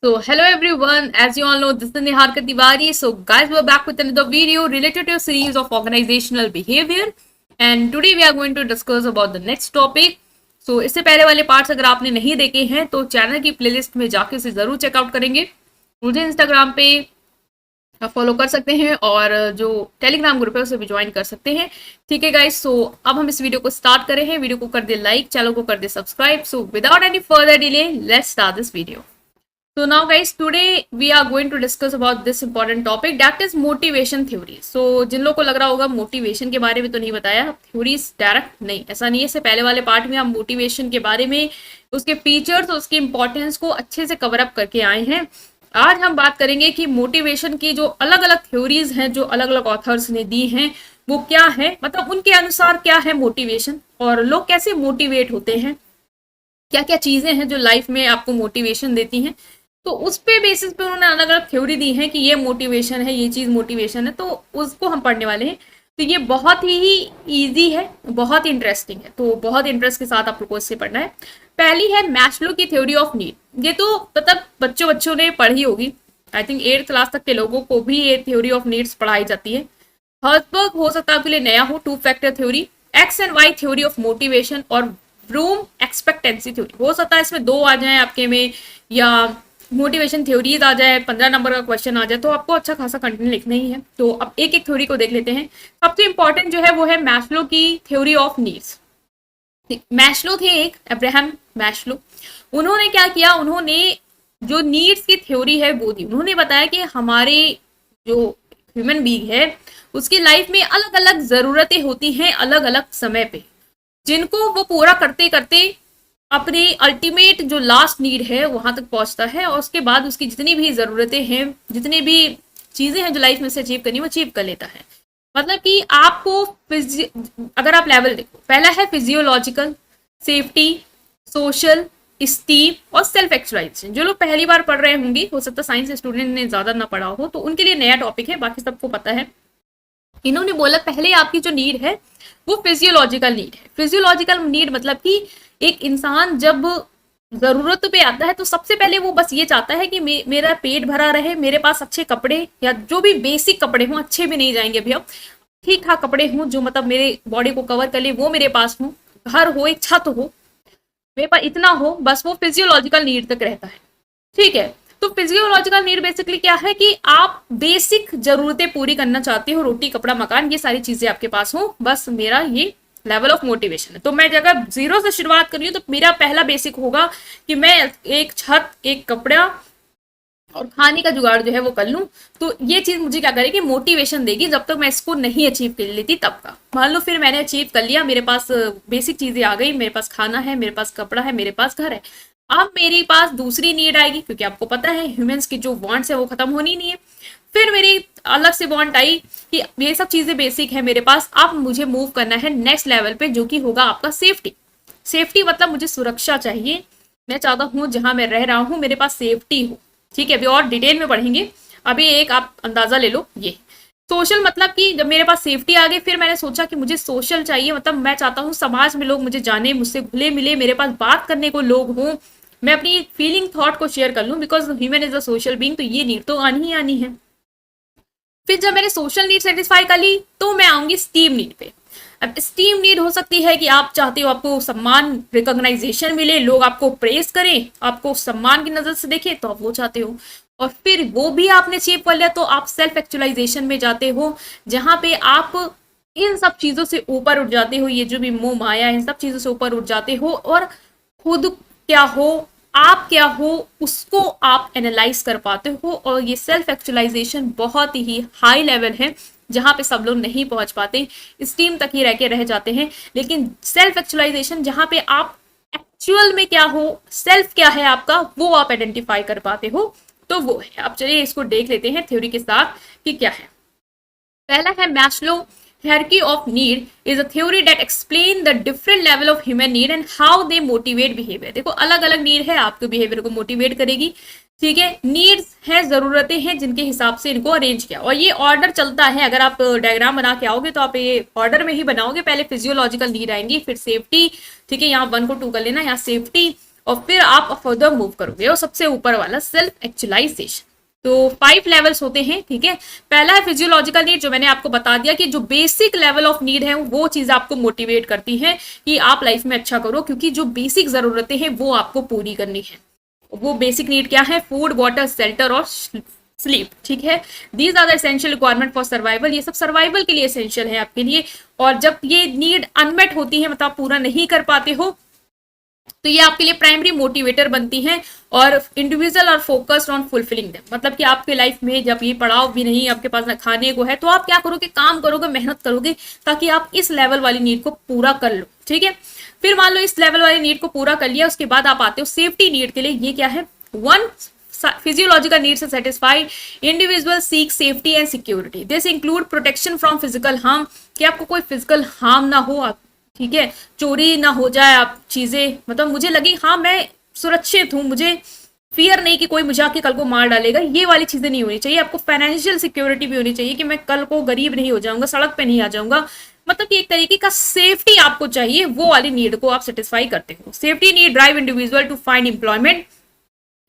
So hello everyone, as you all know, this is Nihar Tiwari. So guys, we're back with another video related to a series of organizational behavior, and today we are going to discuss about the next topic. So इससे पहले वाले parts अगर आपने नहीं देखे हैं तो channel की प्लेलिस्ट में जाके उसे जरूर चेकआउट करेंगे। मुझे इंस्टाग्राम पे फॉलो कर सकते हैं और जो टेलीग्राम ग्रुप है उसे भी ज्वाइन कर सकते हैं। ठीक है गाइस, सो अब हम इस वीडियो को स्टार्ट करें हैं। वीडियो को कर दे लाइक, चैनल को कर दे subscribe. So without any further delay let's start this video. So now guys, today we are going to discuss about this important topic, that is motivation theory. So जिन लोगों को लग रहा होगा motivation के बारे में तो नहीं बताया, थ्योरीज डायरेक्ट नहीं, ऐसा नहीं है। इससे पहले वाले पार्ट में हम मोटिवेशन के बारे में, उसके फीचर्स और उसकी इंपॉर्टेंस को अच्छे से कवर अप करके आए हैं। आज हम बात करेंगे कि मोटिवेशन की जो अलग अलग थ्योरीज हैं, जो अलग अलग ऑथर्स ने दी हैं, वो क्या है, मतलब उनके अनुसार क्या है मोटिवेशन, और लोग कैसे मोटिवेट होते हैं, क्या क्या चीजें हैं जो लाइफ में आपको मोटिवेशन देती हैं। तो उस पे बेसिस पे उन्होंने अलग अलग थ्योरी दी है कि ये मोटिवेशन है, ये चीज मोटिवेशन है, तो उसको हम पढ़ने वाले हैं। तो ये बहुत ही इजी है, बहुत ही इंटरेस्टिंग है, तो बहुत इंटरेस्ट के साथ आप लोगों को इससे पढ़ना है। पहली है मैस्लो की थ्योरी ऑफ नीड। ये तो मतलब बच्चों ने पढ़ी होगी, आई थिंक 8th क्लास तक के लोगों को भी ये थ्योरी ऑफ नीड्स पढ़ाई जाती है। हर्जबर्ग हो सकता है आपके लिए नया हो, 2 factor theory, X and Y theory of motivation, और ब्रूम एक्सपेक्टेंसी थ्योरी। हो सकता है इसमें 2 आ जाए आपके में, या मोटिवेशन थ्योरीज आ जाए, 15 नंबर का क्वेश्चन आ जाए, तो आपको अच्छा खासा कंटेंट लिखना ही है। तो अब एक एक थ्योरी को देख लेते हैं। सबसे इंपॉर्टेंट जो है वो है मैस्लो की थ्योरी ऑफ नीड्स। मैस्लो थे एक, अब्राहम मैस्लो। उन्होंने क्या किया, उन्होंने जो नीड्स की थ्योरी है वो दी। उन्होंने बताया कि हमारे जो ह्यूमन बीइंग है उसकी लाइफ में अलग अलग जरूरतें होती हैं अलग अलग समय पे, जिनको वो पूरा करते करते अपने अल्टीमेट जो लास्ट नीड है वहां तक पहुंचता है, और उसके बाद उसकी जितनी भी जरूरतें हैं, जितनी भी चीजें हैं जो लाइफ में से अचीव करनी वो अचीव कर लेता है। मतलब कि आपको अगर आप लेवल देखो, पहला है फिजियोलॉजिकल, सेफ्टी, सोशल, स्टीम और सेल्फ एक्चुअलाइजेशन। जो लोग पहली बार पढ़ रहे होंगे, हो सकता है साइंस स्टूडेंट ने ज्यादा ना पढ़ा हो, तो उनके लिए नया टॉपिक है, बाकी सबको पता है। इन्होंने बोला पहले आपकी जो नीड है वो फिजियोलॉजिकल नीड है। फिजियोलॉजिकल नीड मतलब कि एक इंसान जब जरूरत पे आता है तो सबसे पहले वो बस ये चाहता है कि मेरा पेट भरा रहे, मेरे पास अच्छे कपड़े, या जो भी बेसिक कपड़े हों, अच्छे भी नहीं जाएंगे भैया, ठीक ठाक कपड़े हों जो मतलब मेरे बॉडी को कवर कर ले, वो मेरे पास हो, घर हो, एक छत हो, मेरे पास इतना हो, बस वो फिजियोलॉजिकल नीड तक रहता है। ठीक है, तो फिजियोलॉजिकल नीड बेसिकली क्या है कि आप बेसिक जरूरतें पूरी करना चाहते हो, रोटी कपड़ा मकान, ये सारी चीजें आपके पास हो, बस मेरा ये लेवल ऑफ मोटिवेशन है। तो मैं अगर 0 से शुरुआत कर रही हूँ तो मेरा पहला बेसिक होगा कि मैं एक छत, एक कपड़ा और खाने का जुगाड़ जो है वो कर लूं। तो ये चीज मुझे क्या करेगी, मोटिवेशन देगी। जब तक मैं इसको नहीं अचीव कर लेती तब का, मान लो फिर मैंने अचीव कर लिया, मेरे पास बेसिक चीजें आ गई, मेरे पास खाना है, मेरे पास कपड़ा है, मेरे पास घर है। अब मेरे पास दूसरी नीड आएगी, क्योंकि आपको पता है ह्यूमंस की जो वांट्स है वो खत्म होनी नहीं है। फिर मेरी अलग से वांट आई कि ये सब चीजें बेसिक है मेरे पास, अब मुझे मूव करना है नेक्स्ट लेवल पे, जो कि होगा आपका सेफ्टी। सेफ्टी मतलब मुझे सुरक्षा चाहिए, मैं चाहता हूँ जहां मैं रह रहा हूँ मेरे पास सेफ्टी हो। ठीक है, अभी और डिटेल में पढ़ेंगे, अभी एक आप अंदाजा ले लो। ये सोशल मतलब कि जब मेरे पास सेफ्टी आ गई, फिर मैंने सोचा कि मुझे सोशल चाहिए, मतलब मैं चाहता हूँ समाज में लोग मुझे जाने, मुझसे घुले मिले, मेरे पास बात करने को लोग हों, मैं अपनी फीलिंग थॉट को शेयर कर लूं, because human is a social being. तो ये नीड तो आनी ही आनी है। फिर जब मैंने सोशल नीड सेटिस्फाई कर ली तो मैं आऊंगी स्टीम नीड पे। अब स्टीम नीड हो सकती है कि आप चाहते हो आपको सम्मान, रिकॉग्नाइजेशन मिले, लोग आपको प्रेस करें, आपको सम्मान की नजर से देखें, तो आप वो चाहते हो। और फिर वो भी आपने अचीव कर लिया तो आप सेल्फ एक्चुअलाइजेशन में जाते हो, जहां पे आप इन सब चीजों से ऊपर उठ जाते हो, ये जो भी मोह माया, इन सब चीजों से ऊपर उठ जाते हो, और खुद क्या हो, आप क्या हो, उसको आप एनालाइज कर पाते हो। और ये सेल्फ एक्चुअलाइजेशन बहुत ही हाई लेवल है, जहां पे सब लोग नहीं पहुंच पाते, स्टीम तक ही रह के रह जाते हैं। लेकिन सेल्फ एक्चुअलाइजेशन जहां पे आप एक्चुअल में क्या हो, सेल्फ क्या है आपका, वो आप आइडेंटिफाई कर पाते हो, तो वो है। अब चलिए इसको देख लेते हैं थ्योरी के साथ कि क्या है। पहला है Maslow hierarchy of need is a theory that explain the different level of human need and how they motivate behavior। देखो अलग अलग नीड है, आपके बिहेवियर को मोटिवेट करेगी। ठीक है, नीड्स है, जरूरतें हैं, जिनके हिसाब से इनको अरेंज किया, और ये ऑर्डर चलता है। अगर आप डायग्राम बना के आओगे तो आप ये ऑर्डर में ही बनाओगे, पहले फिजियोलॉजिकल नीड आएंगी, फिर सेफ्टी। ठीक है, यहाँ 1 को 2 कर लेना, यहाँ सेफ्टी, और फिर आप फर्दर मूव करोगे। और सबसे ऊपर वाला सेल्फ एक्चुअलाइजेशन। तो 5 लेवल्स होते हैं, ठीक है। पहला है फिजियोलॉजिकल नीड, जो मैंने आपको बता दिया कि जो बेसिक लेवल ऑफ नीड है वो चीज आपको मोटिवेट करती है कि आप लाइफ में अच्छा करो, क्योंकि जो बेसिक जरूरतें हैं वो आपको पूरी करनी है। वो बेसिक नीड क्या है? फूड, वाटर, शेल्टर और स्लीप, ठीक है। These are the essential requirement for survival. ये सब सर्वाइवल के लिए एसेंशियल है आपके लिए। और जब ये नीड अनमेट होती है, मतलब पूरा नहीं कर पाते हो, तो ये आपके लिए प्राइमरी मोटिवेटर बनती हैं। और इंडिविजुअल और फोकस्ड ऑन फुलफिलिंग देम, मतलब कि आपके लाइफ में जब ये पड़ाव भी नहीं, आपके पास ना खाने को है, तो आप क्या करोगे? काम करोगे, मेहनत करोगे, ताकि आप इस लेवल वाली नीड को पूरा कर लो, ठीक है। फिर मान लो इस लेवल वाली नीड को पूरा कर लिया, उसके बाद आप आते हो सेफ्टी नीड के लिए। ये क्या है? One physiological needs are satisfied, individual seek safety and security. This include protection from physical harm, कि आपको कोई फिजिकल हार्म ना हो, आप ठीक है, चोरी ना हो जाए, आप चीजें मतलब मुझे लगी हाँ मैं सुरक्षित हूँ, मुझे फियर नहीं कि कोई मुझे आके कल को मार डालेगा, ये वाली चीजें नहीं होनी चाहिए। आपको फाइनेंशियल सिक्योरिटी भी होनी चाहिए कि मैं कल को गरीब नहीं हो जाऊंगा, सड़क पे नहीं आ जाऊंगा, मतलब कि एक तरीके का सेफ्टी आपको चाहिए। वो वाली नीड को आप सेटिस्फाई करते हो। Safety need drive individual to find employment.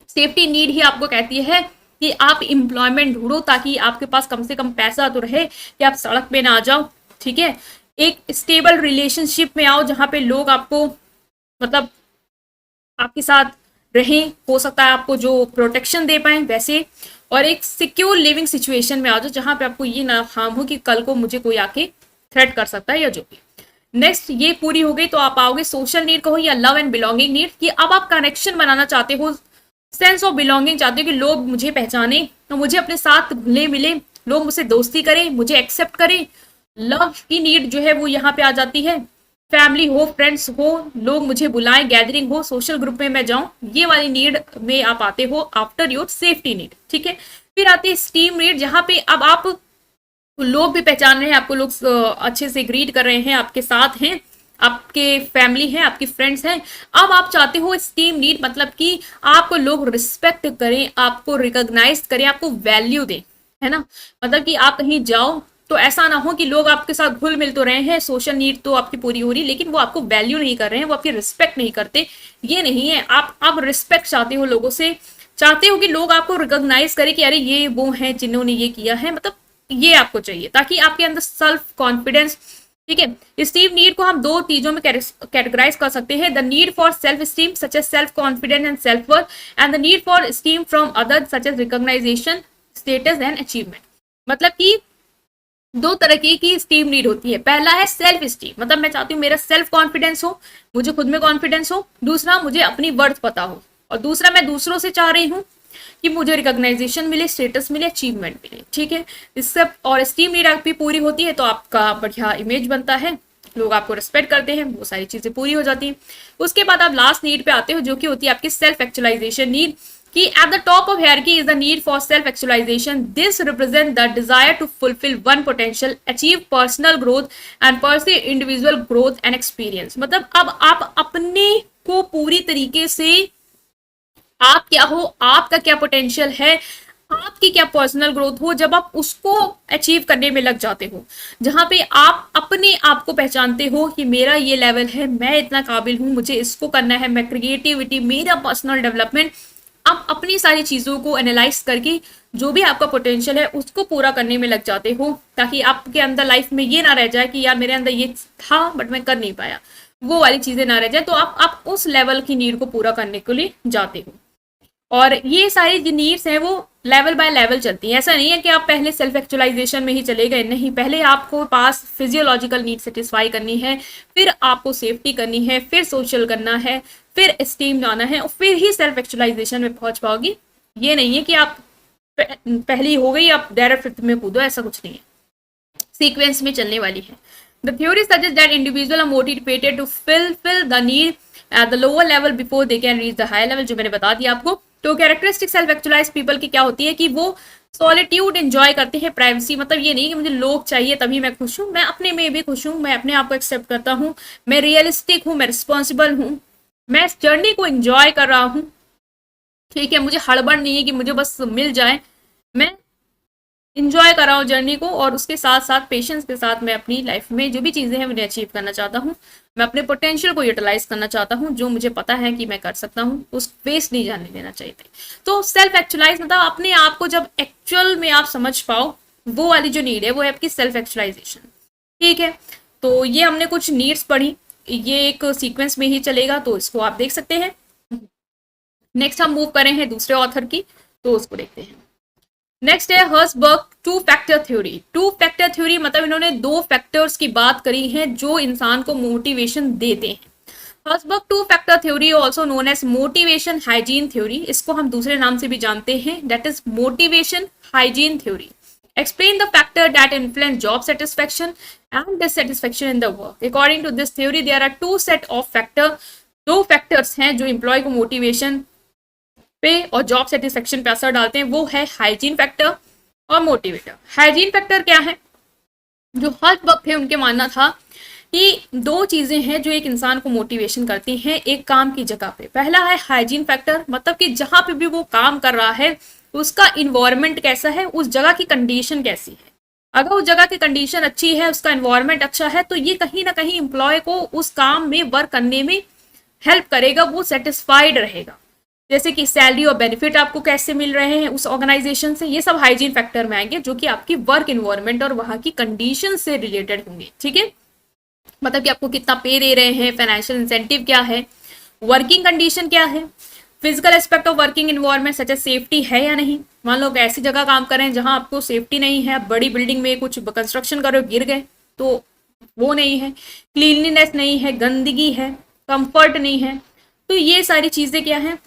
Safety need ही आपको कहती है कि आप एम्प्लॉयमेंट ढूंढो, ताकि आपके पास कम से कम पैसा तो रहे कि आप सड़क पे ना आ जाओ, ठीक है। एक स्टेबल रिलेशनशिप में आओ, जहां पे लोग आपको मतलब आपके साथ रहें, हो सकता है आपको जो प्रोटेक्शन दे पाए वैसे। और एक सिक्योर लिविंग सिचुएशन में आ जाओ, जहां पे आपको ये ना हार्म हो कि कल को मुझे कोई आके थ्रेट कर सकता है या जो भी। नेक्स्ट ये पूरी हो गई, तो आप आओगे सोशल नीड कहो या लव एंड बिलोंगिंग नीड, कि अब आप कनेक्शन बनाना चाहते हो, सेंस ऑफ बिलोंगिंग चाहते हो कि लोग मुझे पहचाने, तो मुझे अपने साथ घुले मिले, लोग मुझसे दोस्ती करें, मुझे एक्सेप्ट करें। लव की नीड जो है वो यहाँ पे आ जाती है। फैमिली हो, फ्रेंड्स हो, लोग मुझे बुलाएं, गैदरिंग हो, सोशल ग्रुप में मैं जाऊं, ये वाली नीड में आप आते हो आफ्टर योर सेफ्टी नीड, ठीक है। फिर आती है स्टीम नीड, जहां पे अब आप लोग भी पहचान रहे हैं, आपको लोग अच्छे से ग्रीट कर रहे हैं, आपके साथ हैं, आपके फैमिली है, आपकी फ्रेंड्स हैं। अब आप चाहते हो स्टीम नीड, मतलब कि आपको लोग रिस्पेक्ट करें, आपको रिकॉग्नाइज करें, आपको वैल्यू दें, है ना। मतलब कि आप कहीं जाओ तो ऐसा ना हो कि लोग आपके साथ घुल मिल तो रहे हैं, सोशल नीड तो आपकी पूरी हो रही, लेकिन वो आपको वैल्यू नहीं कर रहे हैं, वो आपकी रिस्पेक्ट नहीं करते। ये नहीं है, आप रिस्पेक्ट चाहते हो लोगों से, चाहते हो कि लोग आपको रिकॉग्नाइज करें कि अरे ये वो हैं जिन्होंने ये किया है, मतलब ये आपको चाहिए, ताकि आपके अंदर सेल्फ कॉन्फिडेंस, ठीक है। स्टीम नीड को हम दो चीजों में कैटेगराइज कर सकते हैं, the need for self esteem such as self confidence and self worth, and the need for esteem from other such as recognization, status and achievement. मतलब कि दो तरह की स्टीम नीड होती है। पहला है सेल्फ स्टीम, मतलब मैं चाहती हूँ मेरा सेल्फ कॉन्फिडेंस हो, मुझे खुद में कॉन्फिडेंस हो। दूसरा, मुझे अपनी वर्थ पता हो। और दूसरा, मैं दूसरों से चाह रही हूँ कि मुझे रिकॉग्नाइजेशन मिले, स्टेटस मिले, अचीवमेंट मिले, ठीक है। इस सब और स्टीम नीड आपकी पूरी होती है तो आपका बढ़िया इमेज बनता है, लोग आपको रिस्पेक्ट करते हैं, वो सारी चीजें पूरी हो जाती हैं। उसके बाद आप लास्ट नीड पे आते हो, जो कि होती है आपकी सेल्फ एक्चुअलाइजेशन नीड, कि at the top of hierarchy is the need for self actualization. This represent the desire to fulfil one potential, achieve personal growth and pursue individual growth and experience. मतलब अब आप अपने को पूरी तरीके से, आप क्या हो, आपका क्या पोटेंशियल है, आपकी क्या पर्सनल ग्रोथ हो, जब आप उसको अचीव करने में लग जाते हो, जहां पे आप अपने आप को पहचानते हो कि मेरा ये लेवल है, मैं इतना काबिल हूं, मुझे इसको करना है, मैं क्रिएटिविटी, मेरा पर्सनल डेवलपमेंट, आप अपनी सारी चीजों को एनालाइज करके जो भी आपका पोटेंशियल है उसको पूरा करने में लग जाते हो, ताकि आपके अंदर लाइफ में ये ना रह जाए कि यार मेरे अंदर ये था बट मैं कर नहीं पाया, वो वाली चीजें ना रह जाए। तो आप उस लेवल की नीड को पूरा करने के लिए जाते हो। और ये सारी जो नीड्स हैं वो लेवल बाय लेवल चलती हैं। ऐसा नहीं है कि आप पहले सेल्फ एक्चुअलाइजेशन में ही चले गए, नहीं, पहले आपको पास फिजियोलॉजिकल नीड सेटिस्फाई करनी है, फिर आपको सेफ्टी करनी है, फिर सोशल करना है, फिर स्टीम जाना है, और फिर ही सेल्फ एक्चुअलाइजेशन में पहुंच पाओगी। ये नहीं है कि आप पहली हो गई आप डायरेक्ट फिफ्थ में कूदो, ऐसा कुछ नहीं है, सीक्वेंस में चलने वाली है। The theory suggest that individual are motivated to fill the need at the lower level before they can reach the higher level, जो मैंने बता दिया आपको। तो कैरेक्टरिस्टिक सेल्फ एक्चुअलाइज पीपल की क्या होती है कि वो सॉलिट्यूड एंजॉय करते हैं, प्राइवेसी, मतलब ये नहीं कि मुझे लोग चाहिए तभी मैं खुश हूँ, मैं अपने में भी खुश हूँ, मैं अपने आप को एक्सेप्ट करता हूँ, मैं रियलिस्टिक हूँ, मैं रिस्पॉन्सिबल हूँ, मैं इस जर्नी को एंजॉय कर रहा हूँ, ठीक है। मुझे हड़बड़ नहीं है कि मुझे बस मिल जाए, मैं इंजॉय कराओ जर्नी को, और उसके साथ साथ पेशेंस के साथ मैं अपनी लाइफ में जो भी चीज़ें हैं उन्हें अचीव करना चाहता हूँ। मैं अपने पोटेंशियल को यूटिलाइज करना चाहता हूँ, जो मुझे पता है कि मैं कर सकता हूँ, उस वेस्ट नहीं जाने देना चाहिए थे। तो सेल्फ एक्चुअलाइज मतलब अपने आप को जब एक्चुअल में आप समझ पाओ, वो वाली जो नीड है वो है आपकी सेल्फ एक्चुअलाइजेशन। ठीक है, तो ये हमने कुछ नीड्स पढ़ी, ये एक सीक्वेंस में ही चलेगा, तो इसको आप देख सकते हैं। नेक्स्ट हम मूव करें हैं दूसरे ऑथर की, तो उसको देखते हैं। नेक्स्ट है Herzberg two factor theory. To factor theory मतलब इन्होंने दो फैक्टर्स की बात करी है जो इंसान को मोटिवेशन देते हैं। Herzberg two factor theory also known as motivation hygiene theory, इसको हम दूसरे नाम से भी जानते हैं, that is motivation hygiene theory. Explain the factor that influence job satisfaction and dissatisfaction in the work. According to this theory, there are two set of factor, दो factors हैं जो एम्प्लॉय को मोटिवेशन पे और जॉब सेटिस्फेक्शन पे असर डालते हैं, वो है हाइजीन फैक्टर और मोटिवेटर। हाइजीन फैक्टर क्या है? जो हर वक्त है उनके मानना था कि दो चीजें हैं जो एक इंसान को मोटिवेशन करती हैं एक काम की जगह पे। पहला है हाइजीन फैक्टर, मतलब कि जहां पे भी वो काम कर रहा है उसका इन्वायरमेंट कैसा है, उस जगह की कंडीशन कैसी है। अगर उस जगह की कंडीशन अच्छी है, उसका इन्वायरमेंट अच्छा है, तो ये कहीं ना कहीं एम्प्लॉय को उस काम में वर्क करने में हेल्प करेगा, वो सेटिस्फाइड रहेगा। जैसे कि सैलरी और बेनिफिट आपको कैसे मिल रहे हैं उस ऑर्गेनाइजेशन से, ये सब हाइजीन फैक्टर में आएंगे, जो कि आपकी वर्क इन्वायरमेंट और वहां की कंडीशन से रिलेटेड होंगे। ठीक है, मतलब कि आपको कितना पे दे रहे हैं, फाइनेंशियल इंसेंटिव क्या है, वर्किंग कंडीशन क्या है, physical aspect of working environment such as safety है या नहीं। मान लो ऐसी जगह काम कर रहे हैं जहां आपको सेफ्टी नहीं है, बड़ी बिल्डिंग में कुछ कंस्ट्रक्शन कर रहे हो, गिर गए तो वो नहीं है, क्लीनलीनेस नहीं है, गंदगी है, कंफर्ट नहीं है, तो ये सारी चीजें क्या है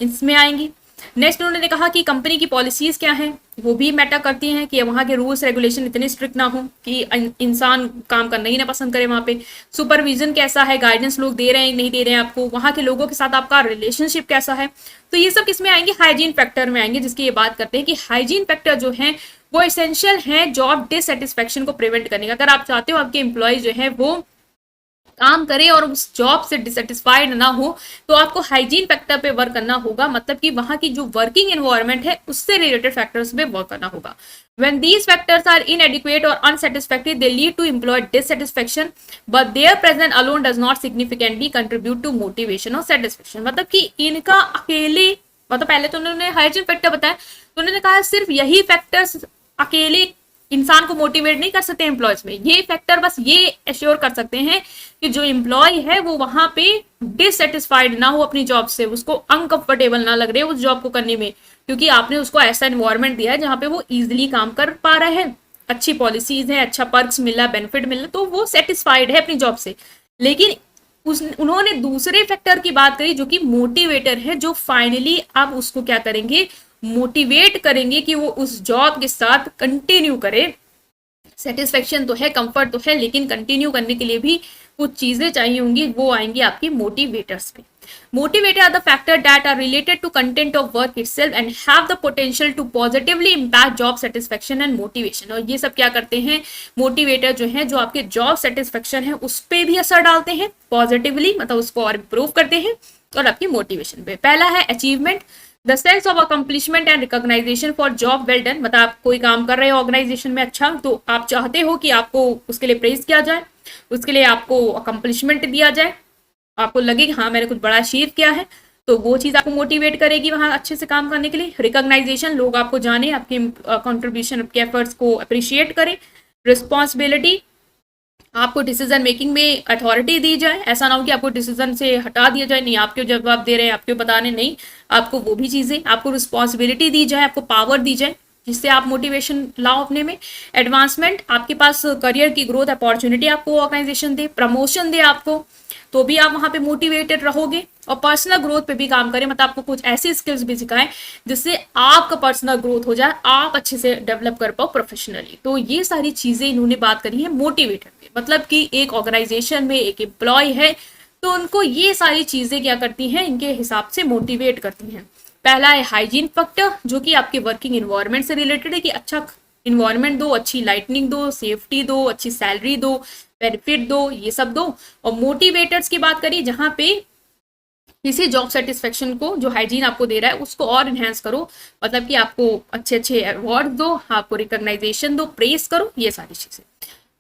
इसमें आएंगी। नेक्स्ट उन्होंने कहा कि कंपनी की पॉलिसीज क्या हैं, वो भी मैटर करती हैं कि वहाँ के रूल्स रेगुलेशन इतने स्ट्रिक्ट ना हो कि इंसान काम करना ही ना पसंद करे वहाँ पे। सुपरविजन कैसा है, गाइडेंस लोग दे रहे हैं नहीं दे रहे हैं आपको, वहाँ के लोगों के साथ आपका रिलेशनशिप कैसा है, तो ये सब किसमें आएंगे, हाइजीन फैक्टर में आएंगे, जिसकी ये बात करते हैं कि हाइजीन फैक्टर जो है वो एसेंशियल है जॉब डिससेटिस्फेक्शन को प्रिवेंट करने का। अगर आप चाहते हो आपके एम्प्लॉय जो है वो काम करे और उस जॉब से डिससेटिस्फाइड ना हो, तो आपको हाइजीन फैक्टर पे वर्क करना होगा, मतलब कि वहां की जो वर्किंग एनवायरनमेंट है उससे रिलेटेड फैक्टर्स पे वर्क करना होगा। When these factors are inadequate or unsatisfactory, they lead to employee dissatisfaction, but their presence alone does not significantly contribute to motivation or satisfaction. मतलब कि इनका अकेले, मतलब पहले तो उन्होंने हाइजीन फैक्टर बताया, तो उन्होंने कहा सिर्फ यही फैक्टर्स अकेले इंसान को मोटिवेट नहीं कर सकते एम्प्लॉयज में, ये फैक्टर बस ये एश्योर कर सकते हैं कि जो एम्प्लॉय है वो वहां पे डिससेटिस्फाइड ना हो अपनी जॉब से, उसको अनकंफर्टेबल ना लग रहे उस जॉब को करने में, क्योंकि आपने उसको ऐसा एनवायरनमेंट दिया है जहां पे वो इजिली काम कर पा रहा है, अच्छी पॉलिसीज है, अच्छा पर्क्स मिल रहा है, बेनिफिट मिल रहा है, तो वो सेटिस्फाइड है अपनी जॉब से। लेकिन उन्होंने दूसरे फैक्टर की बात करी जो कि मोटिवेटर है, जो फाइनली आप उसको क्या करेंगे, मोटिवेट करेंगे कि वो उस जॉब के साथ कंटिन्यू करे। सेटिस्फेक्शन तो है, कंफर्ट तो है, लेकिन कंटिन्यू करने के लिए भी कुछ चीजें चाहिए होंगी, वो आएंगी आपकी मोटिवेटर्स पे। Motivator are the factors that are related to content of work itself and have the potential to positively impact job satisfaction and motivation। और ये सब क्या करते हैं, मोटिवेटर जो है, जो आपके जॉब सेटिस्फेक्शन है उस पर भी असर डालते हैं पॉजिटिवली, मतलब उसको और इम्प्रूव करते हैं, और आपकी मोटिवेशन पे। पहला है achievement, the sense of accomplishment and recognization for job well done, मतलब आप कोई काम कर रहे हो ऑर्गेनाइजेशन में अच्छा, तो आप चाहते हो कि आपको उसके लिए प्रेज किया जाए, उसके लिए आपको अकम्पलिशमेंट दिया जाए, आपको लगे कि हाँ मैंने कुछ बड़ा अचीव किया है, तो वो चीज आपको मोटिवेट करेगी वहां अच्छे से काम करने के लिए। रिकॉग्नाइजेशन, लोग आपको जाने, आपके कंट्रीब्यूशन, आपके एफर्ट्स को अप्रिशिएट करें। रिस्पॉन्सिबिलिटी, आपको डिसीजन मेकिंग में अथॉरिटी दी जाए, ऐसा ना हो कि आपको डिसीजन से हटा दिया जाए, नहीं आप क्यों जवाब दे रहे हैं, आप क्यों बताने, नहीं, आपको वो भी चीजें, आपको रिस्पॉन्सिबिलिटी दी जाए, आपको पावर दी जाए, जिससे आप मोटिवेशन लाओ अपने में। एडवांसमेंट, आपके पास करियर की ग्रोथ अपॉर्चुनिटी आपको ऑर्गेनाइजेशन दे, प्रमोशन दे आपको, तो भी आप वहां पे मोटिवेटेड रहोगे। और पर्सनल ग्रोथ पे भी काम करें, मतलब आपको कुछ ऐसी स्किल्स भी सिखाएं जिससे आपका पर्सनल ग्रोथ हो जाए, आप अच्छे से डेवलप कर पाओ प्रोफेशनली। तो ये सारी चीजें इन्होंने बात करी है मोटिवेटर में, मतलब कि एक ऑर्गेनाइजेशन में एक एम्प्लॉय है तो उनको ये सारी चीजें क्या करती हैं, इनके हिसाब से मोटिवेट करती हैं। पहला है हाइजीन फैक्टर, जो कि आपके वर्किंग इन्वायरमेंट से रिलेटेड है कि अच्छा इन्वायरमेंट दो, अच्छी लाइटनिंग दो, सेफ्टी दो, अच्छी सैलरी दो, बेनिफिट दो, ये सब दो। और मोटिवेटर्स की बात करी जहां पे किसी जॉब सेटिस्फेक्शन को जो हाइजीन आपको दे रहा है उसको और इन्हेंस करो, मतलब कि आपको अच्छे अच्छे अवार्ड दो, आपको रिकॉग्नाइजेशन दो, प्रेस करो, ये सारी चीजें।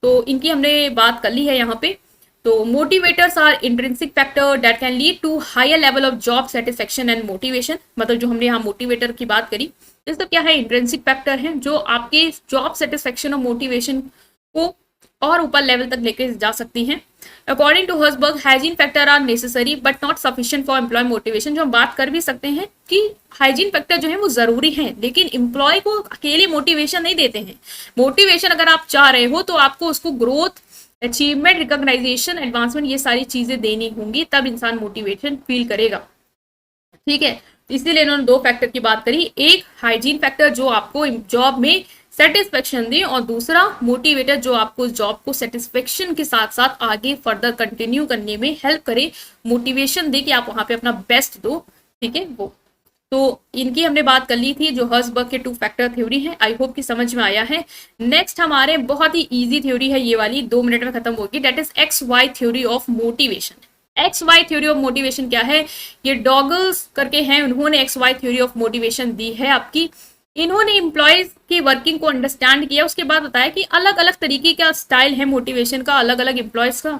तो इनकी हमने बात कर ली है यहाँ पे। तो motivators are intrinsic factor that can lead to higher level of job satisfaction and motivation. मतलब जो हमने यहाँ मोटिवेटर की बात करी, इसका क्या है, इंट्रिंसिक फैक्टर है जो आपके जॉब सेटिस्फेक्शन और मोटिवेशन को और ऊपर लेवल तक लेके जा सकती हैं। According to Herzberg, hygiene factor are necessary but not sufficient for employ motivation. जो हम बात कर भी सकते हैं कि हाइजीन फैक्टर जो है वो जरूरी है, लेकिन एम्प्लॉय को अकेले मोटिवेशन नहीं देते हैं। मोटिवेशन अगर आप चाह रहे हो तो आपको उसको ग्रोथ, अचीवमेंट, रिकॉग्नाइजेशन, एडवांसमेंट, ये सारी चीजें देनी होंगी, तब इंसान मोटिवेशन फील करेगा। ठीक है, इसीलिए इन्होंने दो फैक्टर की बात करी, एक हाइजीन फैक्टर जो आपको जॉब में सेटिस्फेक्शन दे, और दूसरा मोटिवेटर जो आपको जॉब को सेटिस्फेक्शन के साथ साथ आगे फर्दर कंटिन्यू करने में हेल्प करे, मोटिवेशन दे कि आप वहां पे अपना बेस्ट दो। ठीक है, वो तो इनकी हमने बात कर ली थी, जो हर्सबर्ग के टू फैक्टर थ्योरी है। आई होप कि समझ में आया है। नेक्स्ट हमारे बहुत ही इजी थ्योरी है, ये वाली 2 मिनट में खत्म होगी, that is X Y theory of motivation. X Y theory of motivation क्या है, ये डॉगल्स करके हैं, उन्होंने X Y theory of motivation दी है आपकी। इन्होंने एम्प्लॉयज की वर्किंग को अंडरस्टैंड किया, उसके बाद बताया कि अलग अलग तरीके का स्टाइल है मोटिवेशन का, अलग अलग एम्प्लॉयज का,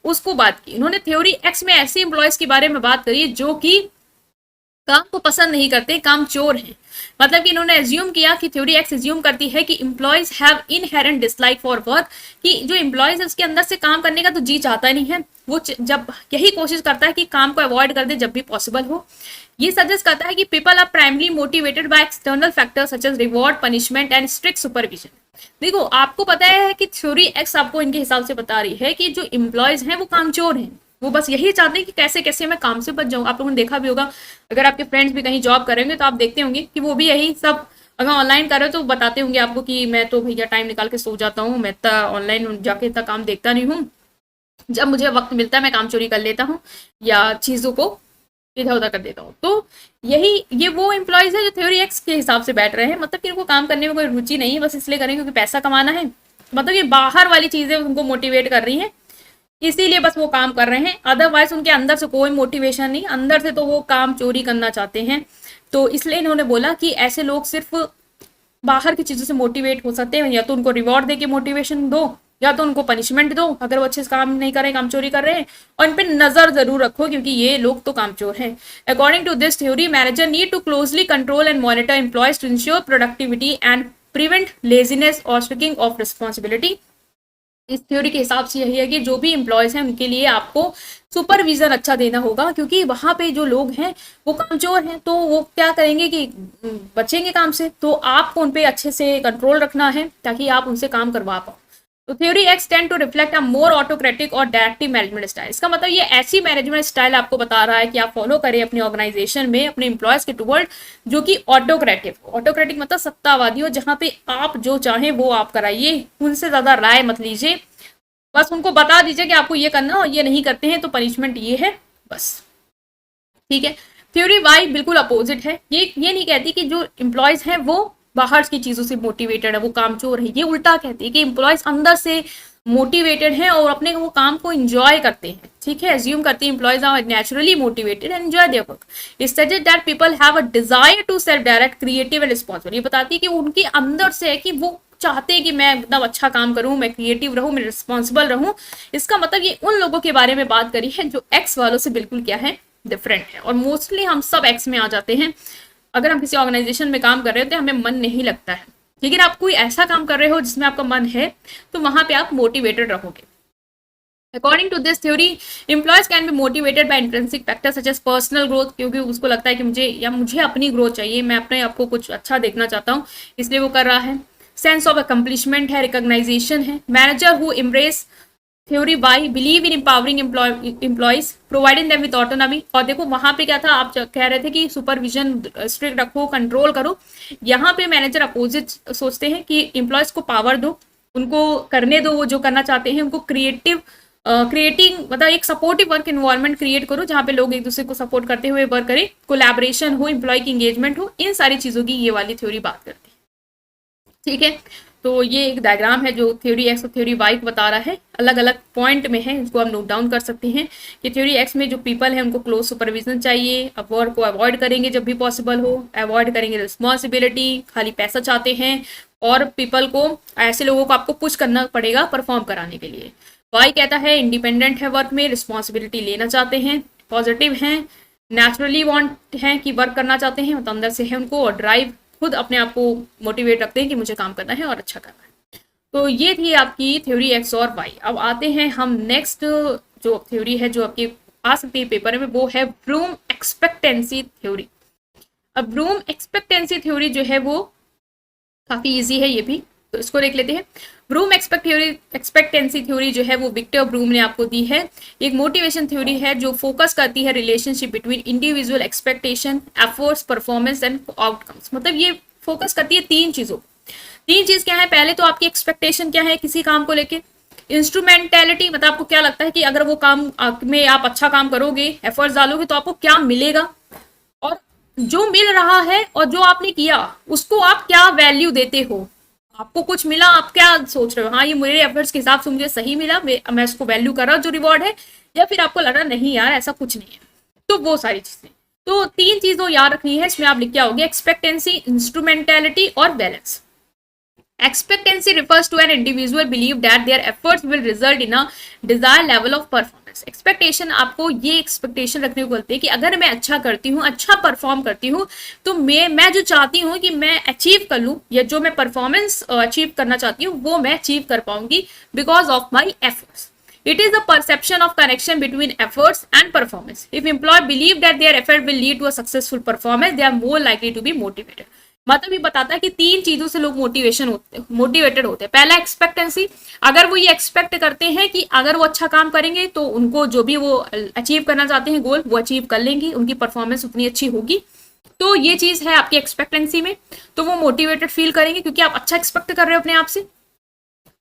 उसको बात की। इन्होंने थ्योरी एक्स में ऐसे एम्प्लॉयज के बारे में बात करी जो कि काम को पसंद नहीं करते, काम चोर हैं। मतलब कि इन्होंने एज्यूम किया कि थ्योरी एक्स एज्यूम करती है कि employees have inherent dislike for work, कि जो एम्प्लॉयज है उसके अंदर से काम करने का तो जी चाहता नहीं है, वो जब यही कोशिश करता है कि काम को अवॉइड कर दे जब भी पॉसिबल हो। ये सजेस्ट करता है कि people are primarily motivated by external factors such as reward, punishment and strict supervision. देखो, आपको पता है कि थ्योरी एक्स आपको इनके हिसाब से बता रही है कि जो एम्प्लॉयज हैं वो कामचोर हैं, वो बस यही चाहते हैं कि कैसे कैसे मैं काम से बच जाऊं। आप लोगों ने देखा भी होगा, अगर आपके फ्रेंड्स भी कहीं जॉब करेंगे तो आप देखते होंगे कि वो भी यही सब, अगर ऑनलाइन कर रहे हो तो बताते होंगे आपको कि मैं तो भैया टाइम निकाल के सो जाता हूँ, मैं तो ऑनलाइन जाके इतना काम देखता नहीं हूँ, जब मुझे वक्त मिलता है मैं काम चोरी कर लेता हूँ या चीजों को इधर उधर कर देता हूँ। तो ये वो एम्प्लॉयज है जो थ्योरी एक्स के हिसाब से बैठ रहे हैं, मतलब कि इनको काम करने में कोई रुचि नहीं है, बस इसलिए करें क्योंकि पैसा कमाना है। मतलब ये बाहर वाली चीजें उनको मोटिवेट कर रही हैं, इसीलिए बस वो काम कर रहे हैं, अदरवाइज उनके अंदर से कोई मोटिवेशन नहीं, अंदर से तो वो काम चोरी करना चाहते हैं। तो इसलिए इन्होंने बोला कि ऐसे लोग सिर्फ बाहर की चीजों से मोटिवेट हो सकते हैं, या तो उनको रिवॉर्ड दे के मोटिवेशन दो, या तो उनको पनिशमेंट दो अगर वो अच्छे से काम नहीं कर रहे, काम चोरी कर रहे हैं, और इन पर नजर जरूर रखो क्योंकि ये लोग तो कामचोर हैं। According to this theory, manager need to closely control and monitor employees to ensure productivity and prevent laziness और स्ट्रिकिंग ऑफ रिस्पॉन्सिबिलिटी। इस थ्योरी के हिसाब से यही है कि जो भी एम्प्लॉयज हैं उनके लिए आपको सुपरविजन अच्छा देना होगा, क्योंकि वहां पे जो लोग हैं वो कमजोर हैं, तो वो क्या करेंगे कि बचेंगे काम से, तो आपको उन पे अच्छे से कंट्रोल रखना है ताकि आप उनसे काम करवा पाओ। तो theory X tend to reflect a more autocratic और डायरेक्टिव मैनेजमेंट स्टाइल। इसका मतलब ये ऐसी मैनेजमेंट स्टाइल आपको बता रहा है कि आप फॉलो करें अपनी ऑर्गेनाइजेशन में अपने एम्प्लॉयज के टुवर्ड, जो कि ऑटोक्रेटिक, ऑटोक्रेटिक मतलब सत्तावादी हो, जहां पे आप जो चाहें वो आप कराइए, उनसे ज्यादा राय मत लीजिए, बस उनको बता दीजिए कि आपको ये करना और ये नहीं करते हैं तो पनिशमेंट ये है, बस। ठीक है, थ्योरी वाई बिल्कुल अपोजिट है, ये नहीं कहती कि जो एम्प्लॉयज हैं वो बाहर की चीजों से मोटिवेटेड है, वो कामचोर है, ये उल्टा कहती है कि एम्प्लॉयज अंदर से मोटिवेटेड हैं और अपने वो काम को एंजॉय करते हैं। ठीक है, एज्यूम करते हैं employees are naturally motivated and enjoy their work. It suggest that people have a desire to self direct, creative and responsible. ये बताती है कि उनके अंदर से है कि वो चाहते हैं कि मैं एकदम अच्छा काम करूं, मैं क्रिएटिव रहूं, मैं रिस्पॉन्सिबल रहूं। इसका मतलब ये उन लोगों के बारे में बात करी है जो एक्स वालों से बिल्कुल क्या है, डिफरेंट है। और मोस्टली हम सब एक्स में आ जाते हैं। अगर हम किसी ऑर्गेनाइजेशन में काम कर रहे होते हैं, हमें मन नहीं लगता है, लेकिन आप कोई ऐसा काम कर रहे हो जिसमें आपका मन है, तो वहां पे आप मोटिवेटेड रहोगे। According to this theory, employees can be motivated by intrinsic factors such as personal growth, क्योंकि उसको लगता है कि मुझे अपनी ग्रोथ चाहिए, मैं अपने आपको कुछ अच्छा देखना चाहता हूँ, इसलिए वो कर रहा है। सेंस ऑफ अकम्पलिशमेंट है, रिकॉग्नाइजेशन है। Manager who embrace theory by believe in empowering employees providing them with autonomy. और देखो वहां पे क्या था, आप कह रहे थे कि सुपरविजन स्ट्रिक्ट रखो, कंट्रोल करो, यहाँ पे मैनेजर अपोजिट सोचते हैं कि एम्प्लॉयज को पावर दो, उनको करने दो वो जो करना चाहते हैं, उनको क्रिएटिंग मतलब एक सपोर्टिव वर्क इन्वायरमेंट क्रिएट करो जहाँ पे लोग एक दूसरे को सपोर्ट करते हुए वर्क करें, कोलैबोरेशन हो, एम्प्लॉय की एंगेजमेंट हो, इन सारी चीजों की ये वाली थ्योरी बात करती है। ठीक है, तो ये एक डायग्राम है जो थ्योरी एक्स और थ्योरी वाई को बता रहा है, अलग अलग पॉइंट में है, इसको आप नोट डाउन कर सकते हैं कि थ्योरी एक्स में जो पीपल है उनको क्लोज सुपरविजन चाहिए, वर्क को अवॉइड करेंगे जब भी पॉसिबल हो, अवॉइड करेंगे रिस्पॉन्सिबिलिटी, खाली पैसा चाहते हैं, और पीपल को, ऐसे लोगों को आपको पुश करना पड़ेगा परफॉर्म कराने के लिए। वाई कहता है इंडिपेंडेंट है वर्क में, रिस्पॉन्सिबिलिटी लेना चाहते हैं, पॉजिटिव हैं, नेचुरली वांट हैं कि वर्क करना चाहते हैं, मतलब अंदर से है उनको, और ड्राइव, खुद अपने आप को मोटिवेट रखते हैं कि मुझे काम करना है और अच्छा करना है। तो ये थी आपकी थ्योरी एक्स और वाई। अब आते हैं हम नेक्स्ट जो थ्योरी है जो आपकी आ सकती है पेपर में, वो है ब्रूम एक्सपेक्टेंसी थ्योरी। अब ब्रूम एक्सपेक्टेंसी थ्योरी जो है वो काफी इजी है ये भी, तो इसको देख लेते हैं। ब्रूम एक्सपेक्टेंसी थ्योरी जो है वो विक्टर ब्रूम ने आपको दी है। एक मोटिवेशन थ्योरी है जो फोकस करती है relationship between individual expectation, efforts, performance and outcomes. मतलब ये फोकस करती है तीन चीजों। तीन चीज क्या है? पहले तो आपकी एक्सपेक्टेशन क्या है किसी काम को लेके, इंस्ट्रूमेंटेलिटी, मतलब आपको क्या लगता है कि अगर वो काम में आप अच्छा काम करोगे, एफर्ट्स डालोगे तो आपको क्या मिलेगा, और जो मिल रहा है और जो आपने किया उसको आप क्या वैल्यू देते हो। आपको कुछ मिला, आप क्या सोच रहे हो, हाँ ये मेरे एफर्ट्स के हिसाब से मुझे सही मिला, मैं उसको वैल्यू कर रहा हूँ जो रिवॉर्ड है, या फिर आपको लग रहा नहीं यार ऐसा कुछ नहीं है। तो वो सारी चीजें, तो तीन चीजों याद रखनी है इसमें। आप लिख के आओगे एक्सपेक्टेंसी, इंस्ट्रूमेंटेलिटी और balance. Expectancy refers to an individual belief that their efforts will result in a desired level of performance. Expectation, आपको ये expectation रखने को बोलते हैं कि अगर मैं अच्छा करती हूँ, अच्छा परफॉर्म करती हूँ, तो मैं जो चाहती हूँ कि मैं अचीव कर लूँ, या जो मैं परफॉर्मेंस अचीव करना चाहती हूँ वो मैं अचीव कर पाऊंगी because of my efforts. It is a perception of connection between efforts and performance. If employees believe that their effort will lead to a successful performance, they are more likely to be motivated. मतलब ये बताता है कि तीन चीजों से लोग motivated होते हैं। पहला एक्सपेक्टेंसी, अगर वो ये एक्सपेक्ट करते हैं कि अगर वो अच्छा काम करेंगे तो उनको जो भी वो अचीव करना चाहते हैं गोल, वो अचीव कर लेंगे, उनकी परफॉर्मेंस उतनी अच्छी होगी। तो ये चीज है आपकी एक्सपेक्टेंसी में, तो वो मोटिवेटेड फील करेंगे क्योंकि आप अच्छा एक्सपेक्ट कर रहे हो अपने आप से।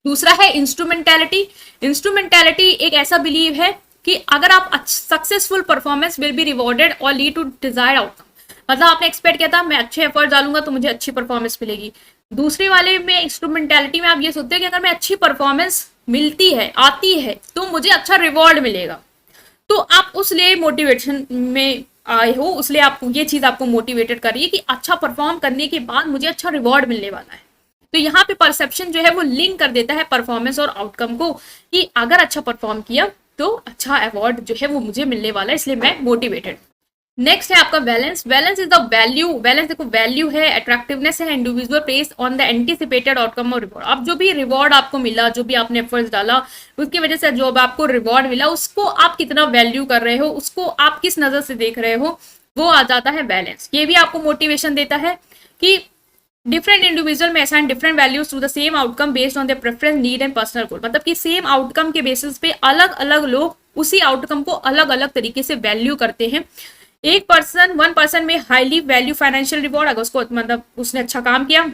दूसरा है इंस्ट्रूमेंटेलिटी। इंस्ट्रूमेंटेलिटी एक ऐसा बिलीव है कि अगर आप successful performance will be rewarded और लीड टू डिजायर्ड आउटकम। मतलब आपने एक्सपेक्ट किया था मैं अच्छे एफर्ट डालूंगा तो मुझे अच्छी परफॉर्मेंस मिलेगी। दूसरे वाले में इंस्ट्रूमेंटेलिटी में आप ये सोचते हैं कि अगर मैं अच्छी परफॉर्मेंस मिलती है, आती है, तो मुझे अच्छा रिवॉर्ड मिलेगा। तो आप उस लिए मोटिवेशन में आए हो, उसलिए आपको ये चीज आपको मोटिवेटेड कर रही है कि अच्छा परफॉर्म करने के बाद मुझे अच्छा रिवॉर्ड मिलने वाला है। तो यहाँ पे परसेप्शन जो है वो लिंक कर देता है परफॉर्मेंस और आउटकम को, कि अगर अच्छा परफॉर्म किया तो अच्छा अवार्ड जो है वो मुझे मिलने वाला है, इसलिए मैं मोटिवेटेड। नेक्स्ट है आपका balance. Balance is the value, balance देखो वैल्यू है, अट्रैक्टिवनेस है, individual place on the anticipated outcome और रिवॉर्ड। अब जो भी रिवॉर्ड आपको मिला, जो भी आपने एफर्ट्स डाला, उसकी वजह से जो आपको रिवॉर्ड मिला, उसको आप कितना वैल्यू कर रहे हो, उसको आप किस नजर से देख रहे हो, वो आ जाता है बैलेंस। ये भी आपको मोटिवेशन देता है कि different individual may assign different values to the same outcome based on the preference, need and personal goal. मतलब कि सेम आउटकम के बेसिस पे अलग अलग लोग उसी आउटकम को अलग अलग तरीके से वैल्यू करते हैं। एक पर्सन, वन पर्सन में हाईली वैल्यू फाइनेंशियल रिवॉर्ड, अगर उसको मतलब उसने अच्छा काम किया,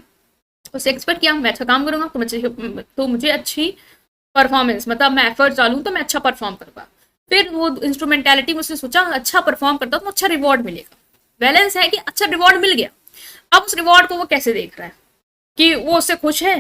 उससे एक्सपेक्ट किया मैं अच्छा काम करूंगा तो मुझे अच्छी परफॉर्मेंस, मतलब मैं एफर्ट डालूं तो मैं अच्छा परफॉर्म करूंगा। फिर वो इंस्ट्रूमेंटेलिटी में उसने सोचा अच्छा परफॉर्म करता तो अच्छा रिवॉर्ड मिलेगा। बैलेंस है कि अच्छा रिवॉर्ड मिल गया, अब उस रिवॉर्ड को वो कैसे देख रहा है, कि वो उससे खुश है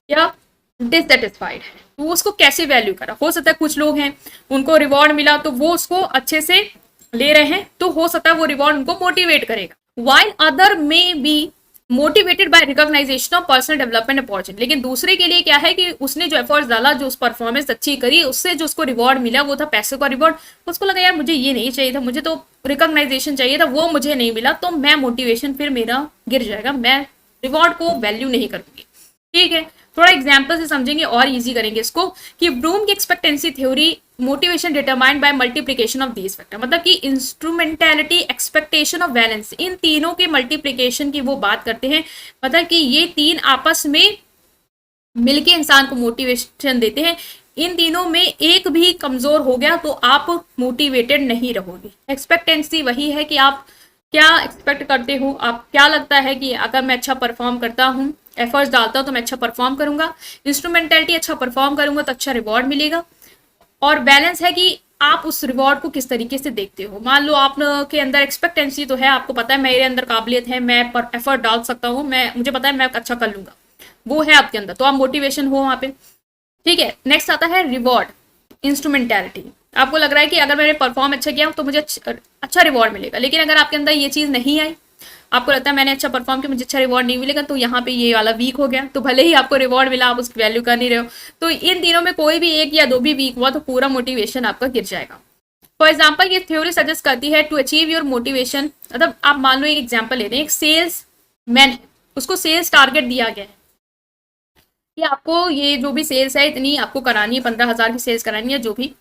या डिससेटिस्फाइड है, तो वो उसको कैसे वैल्यू करा। हो सकता है कुछ लोग हैं उनको रिवॉर्ड मिला तो वो उसको अच्छे से ले रहे हैं, तो हो सकता है वो रिवॉर्ड उनको मोटिवेट करेगा। While other may be motivated by recognization of personal development opportunity. लेकिन दूसरे के लिए क्या है कि उसने जो एफर्ट्स डाला, जो उस परफॉर्मेंस अच्छी करी, उससे जो उसको रिवॉर्ड मिला वो था पैसे का रिवॉर्ड। उसको लगा यार मुझे ये नहीं चाहिए था, मुझे तो रिकॉग्नाइजेशन चाहिए था, वो मुझे नहीं मिला, तो मैं मोटिवेशन फिर मेरा गिर जाएगा, मैं रिवॉर्ड को वैल्यू नहीं करूंगी। ठीक है, थोड़ा एग्जाम्पल से समझेंगे और इजी करेंगे इसको, कि ब्रूम की expectancy theory motivation determined by multiplication of these factor. मतलब कि इंस्ट्रूमेंटेलिटी, एक्सपेक्टेशन और बैलेंस, इन तीनों के मल्टीप्लिकेशन की वो बात करते हैं। मतलब कि ये तीन आपस में मिलके इंसान को मोटिवेशन देते हैं। इन तीनों में एक भी कमजोर हो गया तो आप मोटिवेटेड नहीं रहोगे। एक्सपेक्टेंसी वही है कि आप क्या एक्सपेक्ट करते हो, आप क्या लगता है कि अगर मैं अच्छा परफॉर्म करता हूँ, एफर्ट्स डालता हूँ तो मैं अच्छा परफॉर्म करूंगा। इंस्ट्रूमेंटेलिटी, अच्छा परफॉर्म करूंगा तो अच्छा रिवॉर्ड मिलेगा। और बैलेंस है कि आप उस रिवॉर्ड को किस तरीके से देखते हो। मान लो आप के अंदर एक्सपेक्टेंसी तो है, आपको पता है मेरे अंदर काबिलियत है, मैं एफर्ट डाल सकता हूँ, मुझे पता है मैं अच्छा कर लूंगा। वो है आपके अंदर, तो आप मोटिवेशन हो वहां पे। ठीक है, नेक्स्ट आता है रिवॉर्ड, इंस्ट्रूमेंटैलिटी। आपको लग रहा है कि अगर मैंने परफॉर्म अच्छा किया तो मुझे अच्छा रिवॉर्ड मिलेगा, लेकिन अगर आपके अंदर ये चीज नहीं आई, आपको लगता है मैंने अच्छा परफॉर्म किया मुझे अच्छा रिवॉर्ड नहीं मिलेगा, तो यहाँ पे ये वाला वीक हो गया, तो भले ही आपको रिवॉर्ड मिला आप उसकी वैल्यू कर नहीं रहे हो। तो इन तीनों में कोई भी एक या दो भी वीक हुआ तो पूरा मोटिवेशन आपका गिर जाएगा। फॉर एग्जाम्पल ये थ्योरी सजेस्ट करती है टू अचीव योर मोटिवेशन, मतलब आप मान लो एक एग्जाम्पल ले रहे हैं, एक सेल्स मैन है, उसको सेल्स टारगेट दिया गया है कि आपको ये जो भी सेल्स है इतनी आपको करानी है, 15,000 की सेल्स करानी है जो भी,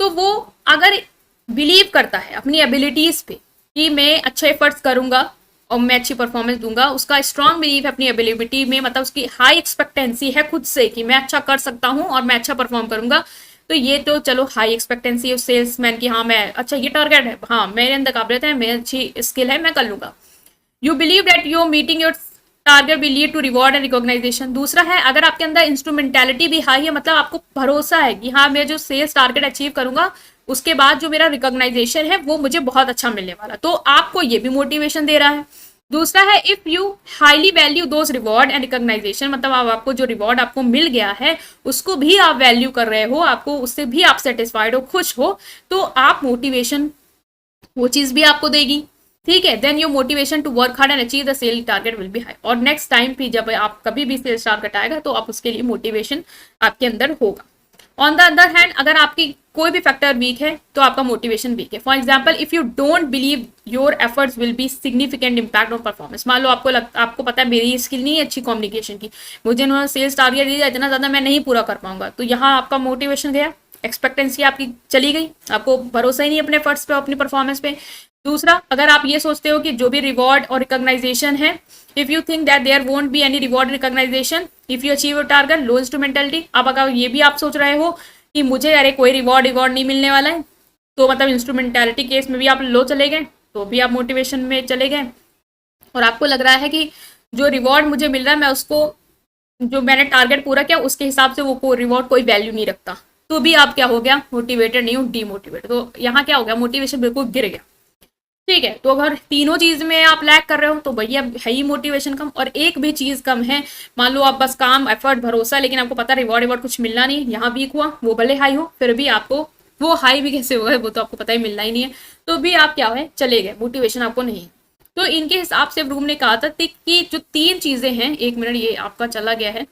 तो वो अगर बिलीव करता है अपनी एबिलिटीज पे कि मैं अच्छे एफर्ट्स करूंगा और मैं अच्छी परफॉर्मेंस दूंगा, उसका स्ट्रांग बिलीव है अपनी एबिलिटी में, मतलब उसकी हाई एक्सपेक्टेंसी है खुद से कि मैं अच्छा कर सकता हूं और मैं अच्छा परफॉर्म करूंगा, तो ये तो चलो हाई एक्सपेक्टेंसी है सेल्समैन की, हाँ मैं अच्छा ये टारगेट है, हाँ मेरे अंदर काबिलियत है, मेरी अच्छी स्किल है, मैं कर लूंगा। You believe that your meeting your target will lead to reward and recognization. दूसरा है अगर आपके अंदर इंस्ट्रूमेंटेलिटी भी हाई है, मतलब आपको भरोसा है कि हाँ मैं जो सेल्स टारगेट अचीव करूंगा उसके बाद जो मेरा रिकॉग्नाइजेशन है वो मुझे बहुत अच्छा मिलने वाला, तो आपको ये भी मोटिवेशन दे रहा है। दूसरा है if you highly value those reward and recognization, मतलब आपको जो रिवॉर्ड आपको मिल गया है उसको भी आप वैल्यू कर रहे हो, आपको उससे भी आप सेटिस्फाइड हो, खुश हो, तो आप मोटिवेशन वो चीज भी आपको देगी। ठीक है, then your motivation to work hard and achieve the sale target will be high, और नेक्स्ट टाइम भी जब आप कभी भी सेल्स टारगेट आएगा तो आप उसके लिए मोटिवेशन आपके अंदर होगा। ऑन द अदर हैंड अगर आपकी कोई भी फैक्टर वीक है तो आपका मोटिवेशन वीक है। For example if you don't believe your efforts will be significant impact on performance, मान लो आपको पता है मेरी स्किल नहीं है अच्छी कम्युनिकेशन की, मुझे उन्होंने सेल्स टारगेट दिया इतना ज्यादा मैं नहीं पूरा कर पाऊंगा, तो यहाँ आपका मोटिवेशन गया, एक्सपेक्टेंसी आपकी चली गई, आपको भरोसा ही नहीं अपने एफर्ट्स पे अपनी परफॉर्मेंस पे। दूसरा अगर आप ये सोचते हो कि जो भी रिवॉर्ड और रिकॉग्नाइजेशन है, if you think that there won't be any reward recognition if you achieve your target, low instrumentality. अब अगर ये भी आप सोच रहे हो कि मुझे अरे कोई रिवॉर्ड नहीं मिलने वाला है, तो मतलब इंस्ट्रूमेंटलिटी केस में भी आप लो चले गए, तो भी आप मोटिवेशन में चले गए, और आपको लग रहा है कि जो रिवॉर्ड मुझे मिल रहा है मैं उसको जो मैंने टारगेट पूरा किया उसके हिसाब से वो रिवॉर्ड कोई वैल्यू नहीं रखता, तो भी आप क्या हो गया मोटिवेटेड नहीं हो, डीमोटिवेटेड। तो यहाँ क्या हो गया मोटिवेशन बिल्कुल गिर गया। ठीक है, तो अगर तीनों चीज में आप लैक कर रहे हो तो भैया है ही मोटिवेशन कम, और एक भी चीज कम है, मान लो आप बस काम एफर्ट भरोसा, लेकिन आपको पता रिवॉर्ड कुछ मिलना नहीं, यहाँ वीक हुआ, वो भले हाई हो फिर भी आपको वो हाई भी कैसे हुआ है वो तो आपको पता ही मिलना ही नहीं है, तो भी आप क्या है चले गए, मोटिवेशन आपको नहीं है। तो इनके हिसाब से ब्रूम ने कहा था कि जो तीन चीजें हैं, एक मिनट ये आपका चला गया है,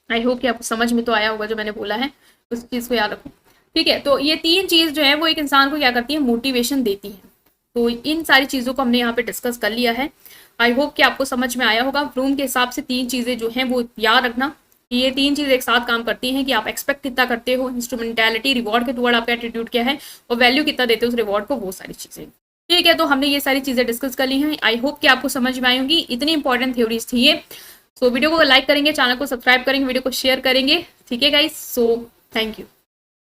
आई होप कि आपको समझ में तो आया होगा जो मैंने बोला है, उस चीज को याद रखो। ठीक है, तो ये तीन चीज जो है वो एक इंसान को क्या करती है मोटिवेशन देती है, तो इन सारी चीजों को हमने यहाँ पे डिस्कस कर लिया है। आई होप कि आपको समझ में आया होगा। ब्रूम के हिसाब से तीन चीजें जो हैं वो याद रखना कि ये तीन चीजें एक साथ काम करती हैं कि आप एक्सपेक्ट कितना करते हो, इंस्ट्रूमेंटैलिटी रिवॉर्ड के टुवर्ड आपका एटीट्यूड क्या है, और वैल्यू कितना देते हो उस रिवॉर्ड को, वो सारी चीजें। ठीक है, तो हमने ये सारी चीजें डिस्कस कर ली हैं। आई होप कि आपको समझ में आई होंगी, इतनी इंपॉर्टेंट थ्योरीज थी ये। सो वीडियो को लाइक करेंगे, चैनल को सब्सक्राइब करेंगे, वीडियो को शेयर करेंगे। ठीक है गाइस, सो थैंक यू।